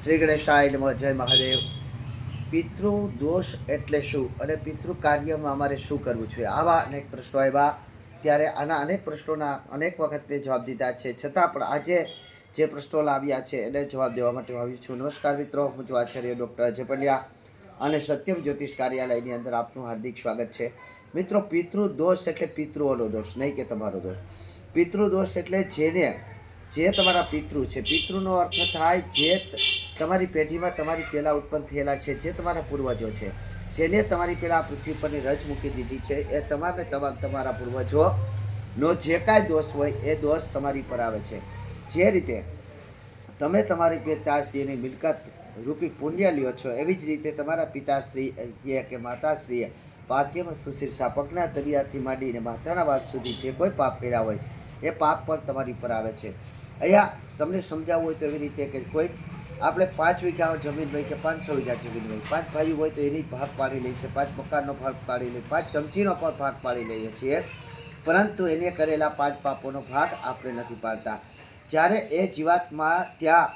શ્રી ગણેશાય નમઃ. જય મહાદેવ. પિતૃ દોષ એટલે શું અને પિતૃ કાર્યમાં અમારે શું કરવું જોઈએ, આવા અનેક પ્રશ્નો આવ્યા. ત્યારે આના અનેક પ્રશ્નોના અનેક વખત મેં જવાબ દીધા છે, છતાં પણ આજે જે પ્રશ્નો લાવ્યા છે એને જવાબ દેવા માટે આવી છું. નમસ્કાર મિત્રો, હું છું આચાર્ય ડૉક્ટર અજય પંડ્યા અને સત્યમ જ્યોતિષ કાર્યાલયની અંદર આપનું હાર્દિક સ્વાગત છે. મિત્રો, પિતૃ દોષ એટલે પિતૃઓનો દોષ, નહીં કે તમારો દોષ. પિતૃ દોષ એટલે જે તમારા પિતૃ છે. પિતૃનો અર્થ થાય જે તમારી પેઢીમાં તમારી પહેલાં ઉત્પન્ન થયેલા છે, જે તમારા પૂર્વજો છે, જેને તમારી પહેલાં પૃથ્વી પરની રજ મૂકી દીધી છે, એ તમામે તમારા પૂર્વજોનો જે કાંઈ દોષ હોય એ દોષ તમારી પર આવે છે. જે રીતે તમે તમારી પિતાશ્રીની મિલકત રૂપી પુણ્ય લ્યો છો, એવી જ રીતે તમારા પિતાશ્રી કે માતાશ્રીએ પાદ્યમાં સુશીર્ષા પગના તળિયાથી માંડીને માથાના વાળ સુધી જે કોઈ પાપ કર્યા હોય એ પાપ પણ તમારી પર આવે છે. અહીંયા તમને સમજાવવું હોય તો એવી રીતે કે કોઈ આપણે 5 વીઘા જમીન હોય કે 500 વીઘા જમીન હોય, 5 ભાઈઓ હોય તો એની ભાગ પાડી લઈએ છીએ, 5 મકાનનો ભાગ પાડી લઈએ, 5 ચમચીનો પણ ભાગ પાડી લઈએ છીએ, પરંતુ એને કરેલા 5 પાપોનો ભાગ આપણે નથી પાડતા. જ્યારે એ જીવાત્મા ત્યાં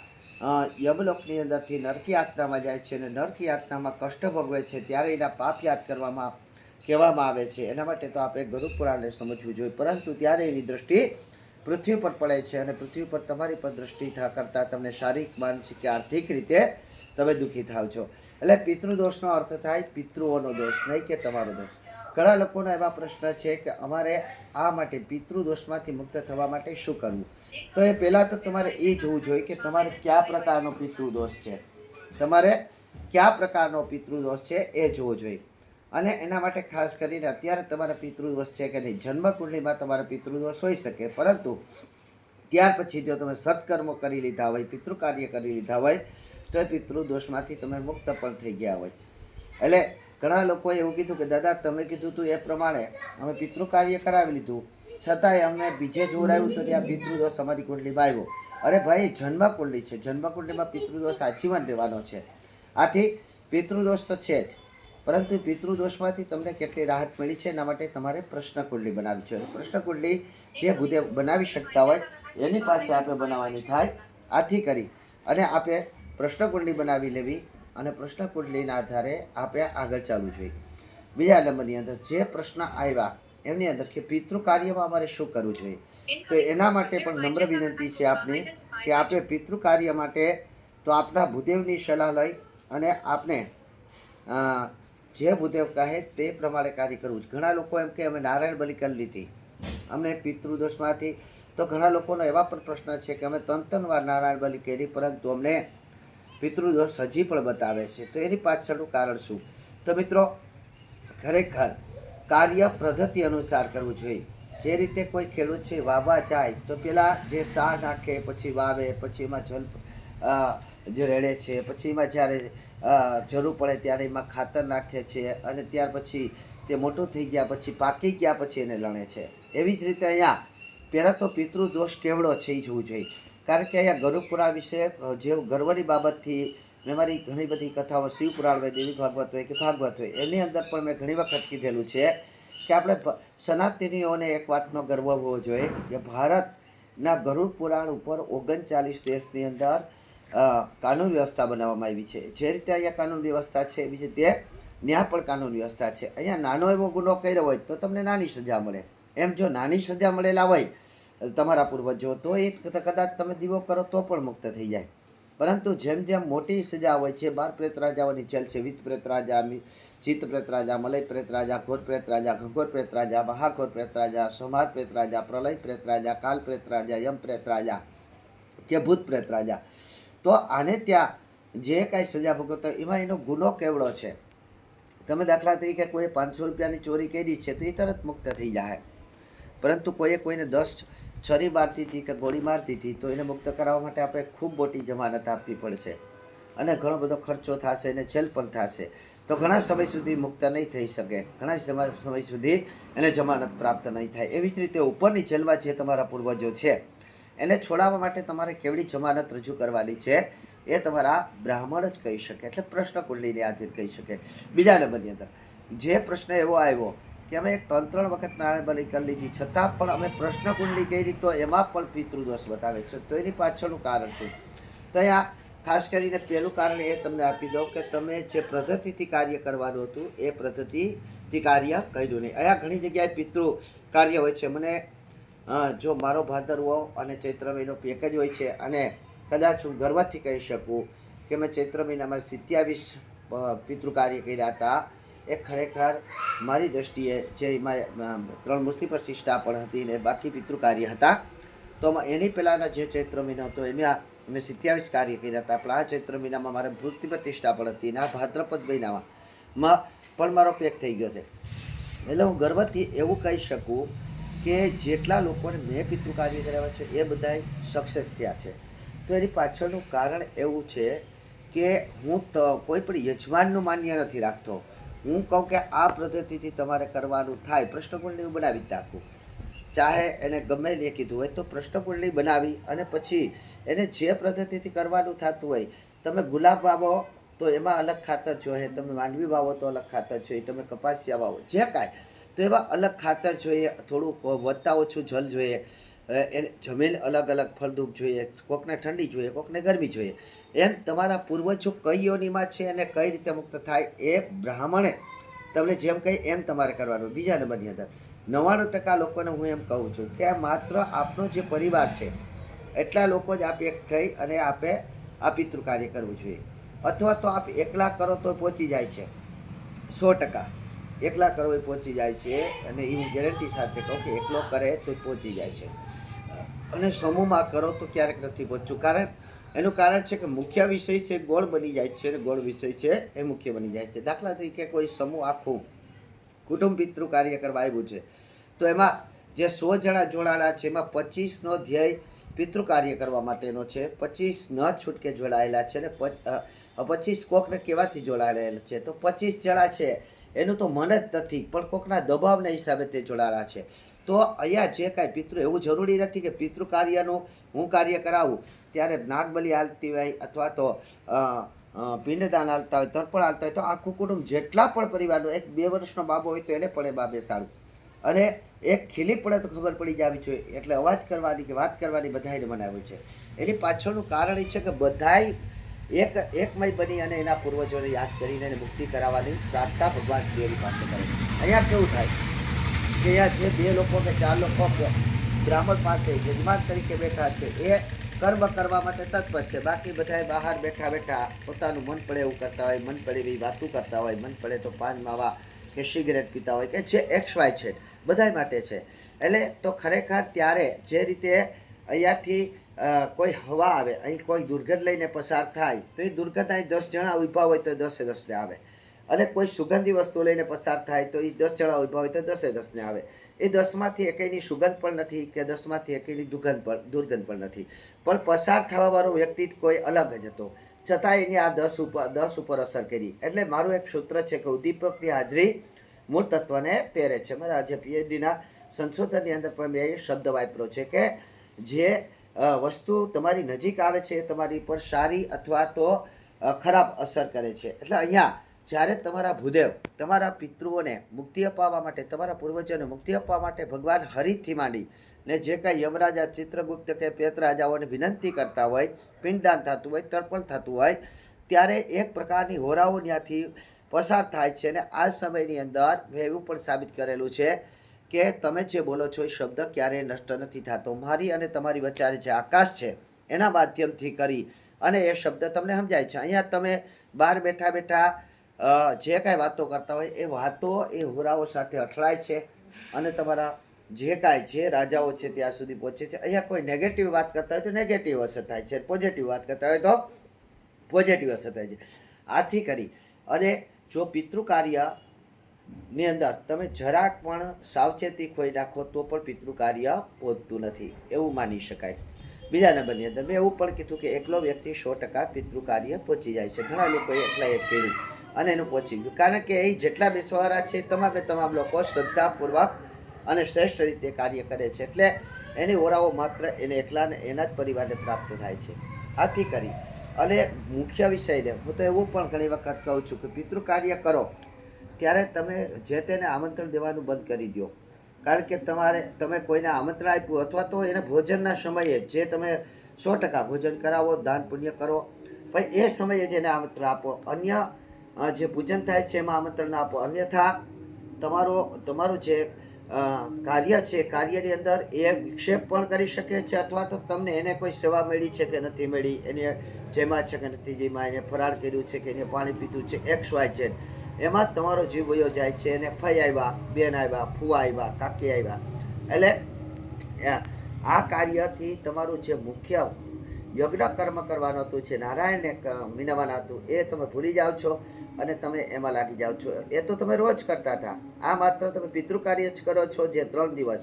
યમલોકની અંદરથી નરકી યાતનામાં જાય છે અને નરકી યાતનામાં કષ્ટ ભોગવે છે, ત્યારે એના પાપ યાદ કહેવામાં આવે છે. એના માટે તો આપણે ગરુડ પુરાણને સમજવું જોઈએ, પરંતુ ત્યારે એની દ્રષ્ટિ પૃથ્વી પર પડે છે અને પૃથ્વી પર તમારી પર દ્રષ્ટિ કરતાં તમને શારીરિક, માનસિક કે આર્થિક રીતે તમે દુઃખી થાવ છો. એટલે પિતૃદોષનો અર્થ થાય પિતૃઓનો દોષ, નહીં કે તમારો દોષ. ઘણા લોકોના એવા પ્રશ્ન છે કે અમારે આ માટે પિતૃદોષમાંથી મુક્ત થવા માટે શું કરવું. તો એ પહેલાં તો તમારે એ જોવું જોઈએ કે તમારે કયા પ્રકારનો પિતૃદોષ છે, તમારે કયા પ્રકારનો પિતૃદોષ છે એ જોવો જોઈએ. અને એના માટે ખાસ કરીને અત્યારે તમારા પિતૃદોષ છે કે નહીં. જન્મકુંડલીમાં તમારા પિતૃદોષ હોઈ શકે, પરંતુ ત્યાર પછી જો તમે સત્કર્મો કરી લીધા હોય, પિતૃકાર્ય કરી લીધા હોય, તો એ પિતૃદોષમાંથી તમે મુક્ત પણ થઈ ગયા હોય. એટલે ઘણા લોકોએ એવું કીધું કે દાદા તમે કીધું હતું એ પ્રમાણે અમે પિતૃકાર્ય કરાવી લીધું, છતાંય અમને બીજે જોડાયું તો ત્યાં પિતૃદોષ અમારી કુંડલીમાં આવ્યો. અરે ભાઈ, જન્મકુંડલી છે, જન્મકુંડલીમાં પિતૃદોષ આજીવન રહેવાનો છે. આથી પિતૃદોષ તો છે જ, પરંતુ પિતૃદોષમાંથી તમને કેટલી રાહત મળી છે એના માટે તમારે પ્રશ્ન કુંડલી બનાવવી છે. પ્રશ્ન કુંડલી જે ભૂદેવ બનાવી શકતા હોય એની પાસે આપણે બનાવવાની થાય. આથી કરી અને આપણે પ્રશ્ન કુંડલી બનાવી લેવી અને પ્રશ્ન કુંડલીના આધારે આપણે આગળ ચાલવું જોઈએ. બીજા નંબરની અંદર જે પ્રશ્ન આવ્યા એમની અંદર કે પિતૃ કાર્યમાં અમારે શું કરવું જોઈએ, તો એના માટે પણ નમ્ર વિનંતી છે આપની કે આપણે પિતૃ કાર્ય માટે તો આપણા ભૂદેવની સલાહ લઈ અને આપણે જે ભૂદેવ કહે તે પ્રમાણે કાર્ય કરવું છે. ઘણા લોકો એમ કે અમે નારાયણ બલિ કરી લીધી અમને પિતૃદોષમાંથી, તો ઘણા લોકોનો એવા પણ પ્રશ્ન છે કે અમે 3 વાર નારાયણ બલિ કરી, પરંતુ અમને પિતૃદોષ હજી પણ બતાવે છે. તો એની પાછળનું કારણ શું? તો મિત્રો, ખરેખર કાર્ય પદ્ધતિ અનુસાર કરવું જોઈએ. જે રીતે કોઈ ખેડૂત છે વાવવા જાય તો પહેલાં જે સાહ નાખે, પછી વાવે, પછી એમાં જલ જે રેડે છે, પછી એમાં જ્યારે જરૂર પડે ત્યારે એમાં ખાતર નાખે છે અને ત્યાર પછી તે મોટું થઈ ગયા પછી પાકી ગયા પછી એને લણે છે. એવી જ રીતે અહીંયા પહેલાં તો પિતૃદોષ કેવડો છે એ જોવું જોઈએ. કારણ કે અહીંયા ગરુડ પુરાણ વિશે જે ગર્વની બાબતથી મેં મારી ઘણી બધી કથાઓ, શિવ પુરાણ હોય, દેવી ભાગવત હોય કે ભાગવત હોય, એની અંદર પણ મેં ઘણી વખત કીધેલું છે કે આપણે સનાતનીઓને એક વાતનો ગર્વ હોવો જોઈએ કે ભારતના ગરુડ પુરાણ ઉપર 39 દેશની અંદર કાનૂન વ્યવસ્થા બનાવવામાં આવી છે. જે રીતે અહીંયા કાનૂન વ્યવસ્થા છે એવી રીતે ત્યાં પણ કાનૂન વ્યવસ્થા છે. અહીંયા નાનો એવો ગુનો કર્યો હોય તો તમને નાની સજા મળે. એમ જો નાની સજા મળેલા હોય તમારા પૂર્વજો તો એ કદાચ તમે દીવો કરો તો પણ મુક્ત થઈ જાય. પરંતુ જેમ જેમ મોટી સજા હોય છે, 12 પ્રેત રાજાઓની જેલ છે, વિત પ્રેત રાજા, ચિત્ત પ્રેત રાજા, મલય પ્રેત રાજા, ઘોર પ્રેત રાજા, ઘંઘોર પ્રેત રાજા, મહાઘોર પ્રેત રાજા, સંહાર પ્રેત રાજા, પ્રલય પ્રેત રાજા, કાલ પ્રેત રાજા, યમ પ્રેત રાજા કે ભૂત પ્રેત રાજા. તો આને ત્યાં જે કાંઈ સજા ભોગવતો એમાં એનો ગુનો કેવડો છે. તમે દાખલા તરીકે કોઈ 500 રૂપિયાની ચોરી કરી છે તો એ તરત મુક્ત થઈ જાય, પરંતુ કોઈને 10 છરી મારતી હતી કે ગોળી મારતી હતી તો એને મુક્ત કરાવવા માટે આપણે ખૂબ મોટી જમાનત આપવી પડશે અને ઘણો બધો ખર્ચો થશે અને જેલ પણ થશે. તો ઘણા સમય સુધી મુક્ત નહીં થઈ શકે, ઘણા સમય સુધી એને જમાનત પ્રાપ્ત નહીં થાય. એવી જ રીતે ઉપરની જેલમાં જે તમારા પૂર્વજો છે એને છોડાવવા માટે તમારે કેવડી જમાનત રજૂ કરવાની છે એ તમારા બ્રાહ્મણ જ કહી શકે, એટલે પ્રશ્ન કુંડલીને હાજર કહી શકે. બીજા નંબરની અંદર જે પ્રશ્ન એવો આવ્યો કે અમે 3 વખત નારાયણ બલિ કરી લીધી છતાં પણ અમે પ્રશ્ન કુંડલી કરી તો એમાં પણ પિતૃદોષ બતાવે છે, તો એની પાછળનું કારણ શું? તો અહીંયા ખાસ કરીને પહેલું કારણ એ તમને આપી દઉં કે તમે જે પદ્ધતિથી કાર્ય કરવાનું હતું એ પદ્ધતિથી કાર્ય કર્યું નહીં. અહીંયા ઘણી જગ્યાએ પિતૃ કાર્ય હોય છે. મને જો મારો ભાદરવો અને ચૈત્ર મહિનો પેકેજ હોય છે, અને કદાચ હું ગર્વથી કહી શકું કે મેં ચૈત્ર મહિનામાં 27 પિતૃ કાર્ય કર્યા હતા. એ ખરેખર મારી દૃષ્ટિએ જે એમાં 3 મૂર્તિ પ્રતિષ્ઠા પણ હતી ને બાકી પિતૃ કાર્ય હતા. તો એની પહેલાંના જે ચૈત્ર મહિનો હતો એમાં મેં 27 કાર્ય કર્યા હતા. પણ આ ચૈત્ર મહિનામાં મારે મૂર્તિ પ્રતિષ્ઠા પણ હતી, અને આ ભાદ્રપદ મહિનામાં પણ મારો પેક થઈ ગયો છે. એટલે હું ગર્વથી એવું કહી શકું કે જેટલા લોકોને મેં પિતૃ કાર્ય કરાવ્યા છે એ બધાય સક્સેસ થયા છે. તો એની પાછળનું કારણ એવું છે કે હું કોઈ પણ યજમાનનું માન્ય નથી રાખતો. હું કહું કે આ પદ્ધતિથી તમારે કરવાનું થાય, પ્રશ્નકુંડળી બનાવી જ નાખું. ચાહે એને ગમે તે કીધું હોય તો પ્રશ્નકુંડળી બનાવી અને પછી એને જે પદ્ધતિથી કરવાનું થતું હોય, તમે ગુલાબ વાવો તો એમાં અલગ ખાતર જોઈએ, તમે માંડવી વાવો તો અલગ ખાતર જોઈએ, તમે કપાસિયા વાવો જે કાંઈ તો એવા અલગ ખાતર જોઈએ, થોડું વધતા ઓછું જલ જોઈએ, એને જમીન અલગ અલગ ફળદ્રુપ જોઈએ, કોકને ઠંડી જોઈએ, કોકને ગરમી જોઈએ. એમ તમારા પૂર્વજો કઈ યોનિમાં છે અને કઈ રીતે મુક્ત થાય એ બ્રાહ્મણે તમને જેમ કહી એમ તમારે કરવાનું. બીજા નંબરની અંદર 99% લોકોને હું એમ કહું છું કે માત્ર આપનો જે પરિવાર છે એટલા લોકો જ આપ એક થઈ અને આપે આ પિતૃ કાર્ય કરવું જોઈએ. અથવા તો આપ એકલા કરો તો પહોંચી જાય છે, 100% એકલા કરો એ પહોંચી જાય છે. અને એ હું ગેરંટી સાથે કહું કે એકલો કરે તો પહોંચી જાય છે, અને સમૂહમાં કરો તો ક્યારેક નથી પહોંચતું. એનું કારણ છે કે મુખ્ય વિષય છે ગોળ બની જાય છે, અને ગોળ વિષય છે એ મુખ્ય બની જાય છે. દાખલા તરીકે કોઈ સમૂહ આખું કુટુંબ પિતૃ કાર્ય કરવા આવ્યું છે, તો એમાં જે 100 જણા જોડાયેલા છે એમાં 25નો ધ્યેય પિતૃ કાર્ય કરવા માટેનો છે, 25 ન છૂટકે જોડાયેલા છે, ને 25 કોકને કેવાથી જોડાયેલા છે. તો 25 જણા છે એનું તો મન જ નથી, પણ કોકના દબાવના હિસાબે તે જોડાયેલા છે. તો અહીંયા જે કાંઈ પિતૃ, એવું જરૂરી નથી કે પિતૃ કાર્યનું હું કાર્ય કરાવું ત્યારે નાગબલી હાલતી હોય અથવા તો પિંડદાન હાલતા હોય, તર્પણ હાલતા હોય, તો આખું કુટુંબ જેટલા પણ પરિવારનો, એક 2 વર્ષનો બાબો હોય તો એને પણ એમાં બેસાડું, અને એક ખીલી પડે તો ખબર પડી જવી જોઈએ. એટલે અવાજ કરવાની કે વાત કરવાની બધાને મનાવે છે. એની પાછળનું કારણ એ છે કે બધાય એકમય બની અને એના પૂર્વજોને યાદ કરીને એને મુક્તિ કરાવવાની પ્રાર્થના ભગવાન શ્રી હરિ પાસે કરે. અહીંયા કેવું થાય કે અહીંયા જે 2 લોકો કે 4 લોકો બ્રાહ્મણ પાસે યજમાન તરીકે બેઠા છે એ કર્મ કરવા માટે તત્પર છે. બાકી બધાએ બહાર બેઠા બેઠા પોતાનું મન પડે એવું કરતા હોય, મન પડે એવી વાતું કરતા હોય, મન પડે તો પાન માવા કે સિગરેટ પીતા હોય, કે જે XY છે બધા માટે છે. એટલે તો ખરેખર ત્યારે જે રીતે અહીંયાથી કોઈ હવા આવે, અહીં કોઈ દુર્ગંધ લઈને પસાર થાય તો એ દુર્ગંધ અહીં 10 જણા ઊભા હોય તો 10 આવે, અને કોઈ સુગંધી વસ્તુ લઈને પસાર થાય તો એ 10 જણા ઊભા હોય તો 10 આવે. એ 10માંથી એકેયની સુગંધ પણ નથી કે 10માંથી એકેયની દુર્ગંધ પણ નથી, પણ પસાર થવાવાળો વ્યક્તિ કોઈ અલગ જ હતો, છતાં એની આ 10 ઉપર અસર કરી. એટલે મારું એક સૂત્ર છે કે ઉદ્દીપકની હાજરી મૂળ તત્વને પહેરે છે. મારા જે PhDના સંશોધનની અંદર પણ મેં એ શબ્દ વાપર્યો છે કે જે વસ્તુ તમારી નજીક આવે છે એ તમારી પર સારી અથવા તો ખરાબ અસર કરે છે. એટલે અહીંયા જ્યારે તમારા ભૂદેવ તમારા પિતૃઓને મુક્તિ અપાવવા માટે, તમારા પૂર્વજોને મુક્તિ આપવા માટે ભગવાન હરિથી માંડી ને જે કાંઈ યમરાજા, ચિત્રગુપ્ત કે પ્રેત રાજાઓને વિનંતી કરતા હોય, પિંડદાન થતું હોય, તર્પણ થતું હોય, ત્યારે એક પ્રકારની હોરાઓ ત્યાંથી પસાર થાય છે. અને આ સમયની અંદર મેં એવું પણ સાબિત કરેલું છે કે તમે જે બોલો છો એ શબ્દ ક્યારેય નષ્ટ નથી થતો. મારી અને તમારી વચ્ચે જે આકાશ છે એના માધ્યમથી કરી અને એ શબ્દ તમને સમજાય છે. અહીંયા તમે બહાર બેઠા બેઠા જે કાંઈ વાતો કરતા હોય એ વાતો એ હોરાઓ સાથે અથડાય છે, અને તમારા જે કાંઈ જે રાજાઓ છે ત્યાં સુધી પહોંચે છે. અહીંયા કોઈ નેગેટિવ વાત કરતા હોય તો નેગેટિવ અસર થાય છે, પોઝિટિવ વાત કરતા હોય તો પોઝિટિવ અસર થાય છે. આથી કરી અને જો પિતૃ કાર્યની અંદર તમે જરાક પણ સાવચેતી ખોઈ નાખો તો પણ પિતૃ કાર્ય પહોંચતું નથી એવું માની શકાય. બીજા નંબરની અંદર મેં એવું પણ કીધું કે એકલો વ્યક્તિ 100% પિતૃ કાર્ય પહોંચી જાય છે. ઘણા લોકોએ એકલા એક કર્યું અને એનું પહોંચી ગયું, કારણ કે એ જેટલા બેસવાવાળા છે તમામ લોકો શ્રદ્ધાપૂર્વક અને શ્રેષ્ઠ રીતે કાર્ય કરે છે. એટલે એની ઓરાઓ માત્ર એને એકલાને એના જ પરિવારને પ્રાપ્ત થાય છે. આથી કરી અને મુખ્ય વિષયને હું તો એવું પણ ઘણી વખત કહું છું કે પિતૃ કાર્ય કરો ત્યારે તમે જે તેને આમંત્રણ દેવાનું બંધ કરી દો. કારણ કે તમે કોઈને આમંત્રણ આપ્યું અથવા તો એને ભોજનના સમયે જે તમે 100% ભોજન કરાવો, દાન પુણ્ય કરો, ભાઈ એ સમયે જેને આમંત્રણ આપો. અન્ય જે પૂજન થાય છે એમાં આમંત્રણ ના આપો. અન્યથા તમારું જે કાર્ય છે, કાર્યની અંદર એ વિક્ષેપ પણ કરી શકે છે, અથવા તો તમને એને કોઈ સેવા મળી છે કે નથી મળી, એને જેમાં છે કે નથી જેમાં, એને ફરાળ કર્યું છે કે એને પાણી પીધું છે, XY છે, એમાં તમારો જીવ વયો જાય છે. એને ફઈ આવ્યા, બેન આવ્યા, ફુવા આવ્યા, કાકી આવ્યા, એટલે આ કાર્યથી તમારું જે મુખ્ય યજ્ઞ કર્મ કરવાનું હતું છે, નારાયણને વિનવવાનું હતું, એ તમે ભૂલી જાઓ છો અને તમે એમાં લાગી જાઓ છો. એ તો તમે રોજ કરતા હતા. આ માત્ર તમે પિતૃ કાર્ય જ કરો છો, જે 3 દિવસ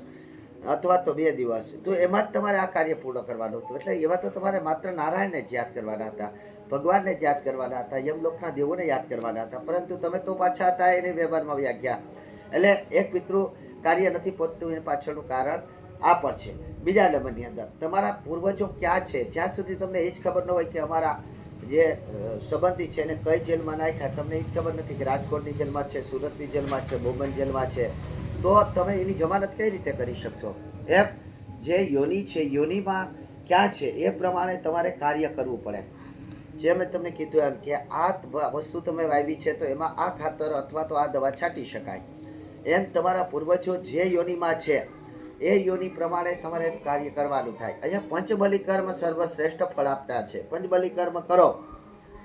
અથવા તો 2 દિવસ, તો એમાં જ તમારે આ કાર્ય પૂર્ણ કરવાનું હતું. એટલે એવા તો તમારે માત્ર નારાયણને જ યાદ કરવાના હતા, ભગવાનને જ યાદ કરવાના હતા, યમલોકના દેવોને યાદ કરવાના હતા. પરંતુ તમે તો પાછા હતા એને વ્યવહારમાં વ્યા ગયા. એટલે એક પિતૃ કાર્ય નથી પહોંચતું, એની પાછળનું કારણ આ પણ છે. બીજા નંબરની અંદર તમારા પૂર્વજો ક્યાં છે, જ્યાં સુધી તમને એ જ ખબર ન હોય કે અમારા જે સંબંધી છે એને કઈ જેલમાં નાખ્યા, તમને એ જ ખબર નથી કે રાજકોટની જેલમાં છે, સુરતની જેલમાં છે, બોમ્બે જેલમાં છે, તો તમે એની જમાનત કઈ રીતે કરી શકશો? એમ જે યોની છે, યોનીમાં ક્યાં છે એ પ્રમાણે તમારે કાર્ય કરવું પડે. જે મેં તમને કીધું એમ કે આ વસ્તુ તમે વાવી છે તો એમાં આ ખાતર અથવા તો આ દવા છાંટી શકાય. એમ તમારા પૂર્વજો જે યોનીમાં છે એ યોની પ્રમાણે તમારે કાર્ય કરવાનું થાય. અહીંયા પંચબલી કર્મ સર્વશ્રેષ્ઠ ફળ આપનાર છે. પંચબલી કર્મ કરો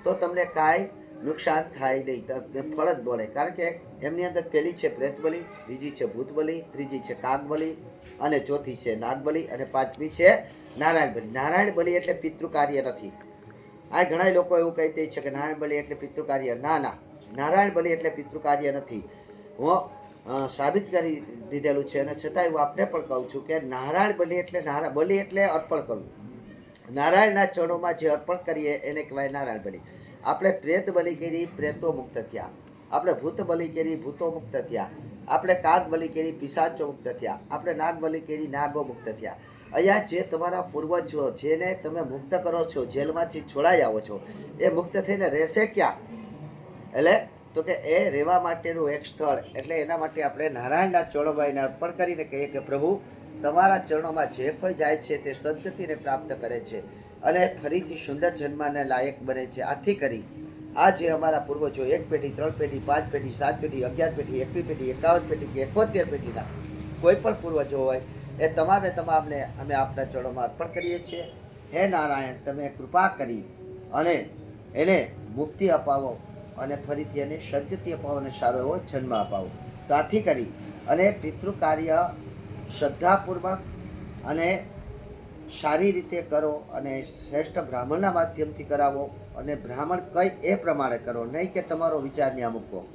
તો તમને કાંઈ નુકસાન થાય નહીં, ફળ જ મળે. કારણ કે એમની અંદર પહેલી છે પ્રેતબલી, બીજી છે ભૂતબલી, ત્રીજી છે કાગબલી અને ચોથી છે નાગબલી અને પાંચમી છે નારાયણ બલી. નારાયણ બલી એટલે પિતૃ કાર્ય નથી. આ ઘણા લોકો એવું કહી દે છે કે નારાયણ બલી એટલે પિતૃ કાર્ય. ના, નારાયણ બલી એટલે પિતૃ કાર્ય નથી. હું સાબિત કરી દીધેલું છે અને છતાંય હું આપને પણ કહું છું કે નારાયણ બલી એટલે અર્પણ કરવું. નારાયણના ચરણોમાં જે અર્પણ કરીએ એને કહેવાય નારાયણ બલી. આપણે પ્રેત બલી કરી, પ્રેતો મુક્ત થયા. આપણે ભૂત બલી કરી, ભૂતો મુક્ત થયા. આપણે કાગ બલી કરી, પિશાચો મુક્ત થયા. આપણે નાગ બલી કરી, નાગો મુક્ત થયા. અહીંયા જે તમારા પૂર્વજો જેને તમે મુક્ત કરો છો, જેલમાંથી છોડાઈ આવો છો, એ મુક્ત થઈને રહેશે ક્યાં? એટલે તો કે એ રહેવા માટેનું એક સ્થળ. એટલે એના માટે આપણે નારાયણના ચરણોમાં એને અર્પણ કરીને કહીએ કે પ્રભુ તમારા ચરણોમાં જે કોઈ જાય છે તે સદગતિને પ્રાપ્ત કરે છે અને ફરીથી સુંદર જન્માને લાયક બને છે. આથી કરી આ જે અમારા પૂર્વજો 1 પેઢી, 3 પેઢી, 5 પેઢી, 7 પેઢી, 11 પેઢી, 21 પેઢી, 51 પેઢી કે 71 પેઢીના કોઈ પણ પૂર્વજો હોય એ તમામને અમે આપના ચરણોમાં અર્પણ કરીએ છીએ. હે નારાયણ, તમે કૃપા કરી અને એને મુક્તિ અપાવો અને ફરીથી એને સદગતિ અપાવો અને સારો એવો જન્મ અપાવો. તો આથી કરી અને પિતૃ કાર્ય શ્રદ્ધાપૂર્વક અને સારી રીતે કરો અને શ્રેષ્ઠ બ્રાહ્મણના માધ્યમથી કરાવો. અને બ્રાહ્મણ કઈ એ પ્રમાણે કરો, નહીં કે તમારો વિચાર ત્યાં મૂકો.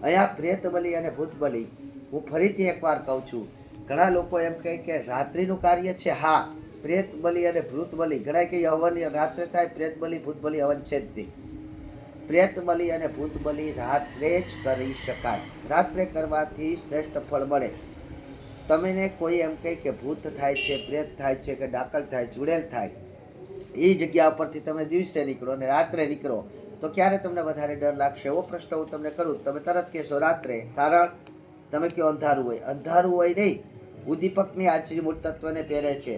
અહીંયા પ્રેત બલિ અને ભૂત બલિ હું ફરીથી એકવાર કહું છું. ઘણા લોકો એમ કહે કે રાત્રિનું કાર્ય છે. હા, પ્રેત બલિ અને ભૂત બલિ ઘણા કે હવન રાત્રે થાય, પ્રેત બલિ ભૂત બલિ હવન છે જ નહીં. પ્રેત બલિ અને ભૂત બલિ રાત્રે જ કરી શકાય. રાત્રે કરવાથી શ્રેષ્ઠ ફળ મળે. તમને કોઈ એમ કહે કે ભૂત થાય છે, પ્રેત થાય છે કે ડાકલ થાય, ચુડેલ થાય, એ જગ્યા ઉપરથી તમે દિવસે નીકળો અને રાત્રે નીકળો તો ક્યારે તમને વધારે ડર લાગશે? એવો પ્રશ્ન હું તમને કરું, તમે તરત કહેશો રાત્રે. કારણ તમે કહો અંધારું હોય. અંધારું હોય નહીં, ઉદ્દીપકની હાજરી મૂળ તત્વને પહેરે છે.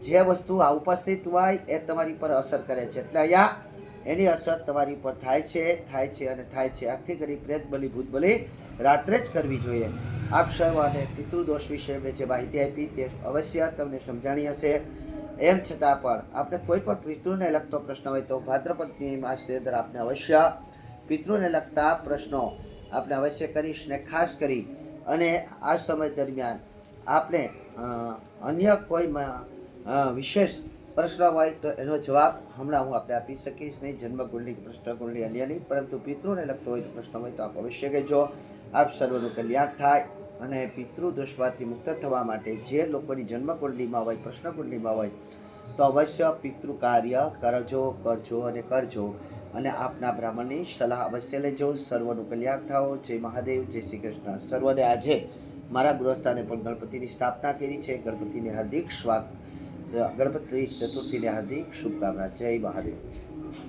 જે વસ્તુ આ ઉપસ્થિત હોય એ તમારી પર અસર કરે છે. એટલે અહીંયા એની અસર તમારી પર થાય છે અને થાય છે. આથી કરી પ્રેત બલિ ભૂત બલિ રાત્રે જ કરવી જોઈએ. આપ સર્વને પિતૃદોષ વિશે મેં જે માહિતી આપી તે અવશ્ય તમને સમજાણી હશે. એમ છતાં પણ આપણે કોઈ પણ પિતૃને લગતો પ્રશ્ન હોય તો ભાદ્રપદની માસની અંદર આપણે અવશ્ય પિતૃને લગતા પ્રશ્નો આપણે અવશ્ય કરીશ. ને ખાસ કરી અને આ સમય દરમિયાન આપણે અન્ય કોઈ વિશેષ પ્રશ્ન હોય તો એનો જવાબ હમણાં હું આપણે આપી શકીશ નહીં, જન્મકુંડલી પ્રશ્ન કુંડલી અન્ય નહીં, પરંતુ પિતૃને લગતો હોય તો પ્રશ્ન હોય તો આપ અવશ્ય કહેજો. આપ સર્વનું કલ્યાણ થાય અને પિતૃ દોષમાંથી મુક્ત થવા માટે જે લોકોની જન્મકુંડલીમાં હોય, પ્રશ્ન કુંડલીમાં હોય તો અવશ્ય પિતૃ કાર્ય કરજો અને આપના બ્રાહ્મણની સલાહ અવશ્ય લેજો. સર્વનું કલ્યાણ થાઓ. જય મહાદેવ, જય શ્રી કૃષ્ણ. સર્વને આજે મારા ગૃહસ્થાને પણ ગણપતિની સ્થાપના કરી છે. ગણપતિને હાર્દિક સ્વાગત, ગણપતિ ચતુર્થીને હાર્દિક શુભકામના. જય મહાદેવ.